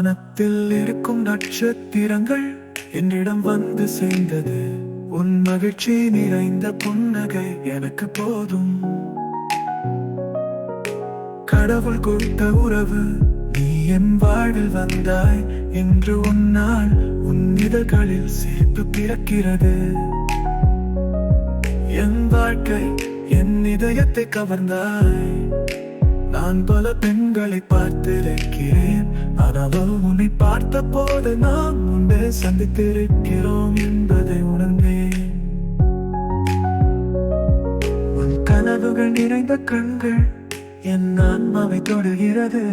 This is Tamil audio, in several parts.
வானத்தில் இருக்கும் நட்சத்திரங்கள் என்னிடம் வந்து சேர்ந்தது. உன் மகிழ்ச்சி நிறைந்த புன்னகை எனக்கு போதும். கடவுள் கொடுத்த உறவு நீ என் வாழ்வில் வந்தாய். இன்று உன்னால் உன் இதழ்களில் சிரிப்பு பிறக்கிறது. என் வாழ்க்கை என் இதயத்தை கவர்ந்தாய். நான் பல பெண்களை பார்த்திருக்கிறேன், ஆனால் உன்னை பார்த்த போது நாம் முன்பே சந்தித்திருக்கிறோம் என்பதை உணர்ந்தேன். உன் கனவுகள் நிறைந்த கண்கள் என் ஆன்மாவை தொடுகிறது.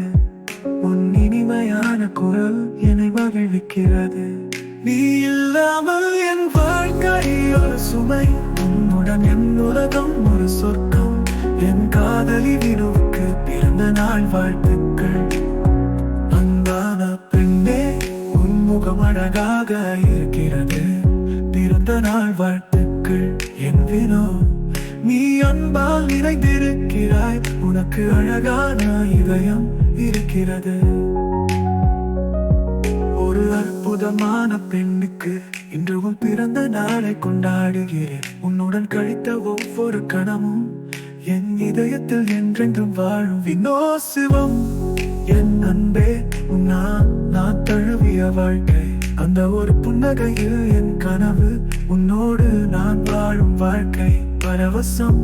உன் இனிமையான குரல் என்னை மகிழ்விக்கிறது. நீ இல்லாமல் என் வாழ்க்கை ஒரு சுமை, உன்னுடன் என் உலகம் ஒரு சொர்க்கம். என் காதலி வினுவுக்கு பிறந்த நாள் வாழ்த்துக்கள். அன்பான பெண்ணே, உன் முகம் அழகாக இருக்கிறது. பிறந்த நாள் வாழ்த்துக்கள் என் வினோ. நீ அன்பால் நிறைந்திருக்கிறாய், உனக்கு அழகான இதயம் இருக்கிறது. ஒரு அற்புதமான பெண்ணுக்கு இன்று உன் பிறந்த நாளை கொண்டாடுகிறேன். உன்னுடன் கழித்த ஒவ்வொரு கணமும் என் இதயத்தில் என்றென்றும் வாழும். வினோ சிவம் என் அன்பே, நான் தழுவிய வாழ்க்கை. அந்த ஒரு புன்னகையில் என் கனவு, உன்னோடு நான் வாழும் வாழ்க்கை பரவசம்.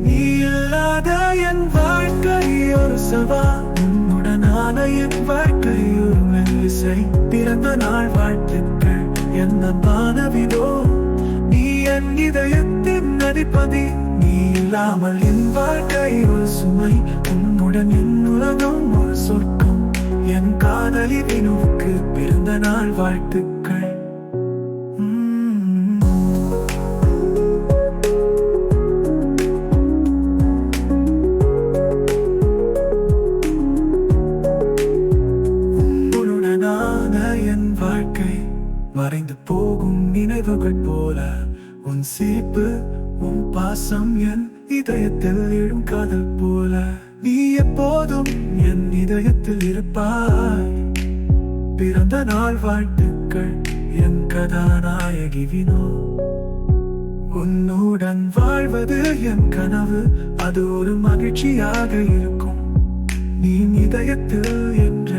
நீ இல்லாத என் வாழ்க்கை ஒரு சவா, உன்னுடனான என் வாழ்க்கை ஒரு மெல்லிசை. பிறந்த நாள் வாழ்த்துக்கள் என் அன்பான வினோ. நீ என் இதயத்தின் அதிபதி. நீ இல்லாமல் என் வாழ்க்கை ஒரு சுமை, உன்னுடன் என் உலகம் ஒரு சொர்க்கம். என் காதலி வினுவுக்கு பிறந்த நாள் வாழ்த்துக்கள். உன்னுடனான என் வாழ்க்கை மறைந்து போகும் நினைவுகள் போல. உன் சிரிப்பு உன் பாசம் என் இதயத்தில் எழும் காதல் போல. நீ எப்போதும் என் இதயத்தில் இருப்பாய். பிறந்த நாள் வாழ்த்துக்கள் என் கதாநாயகி வினோ. உன்னுடன் வாழ்வது என் கனவு, அது ஒரு மகிழ்ச்சியாக இருக்கும். நீ இதயத்தில் என்று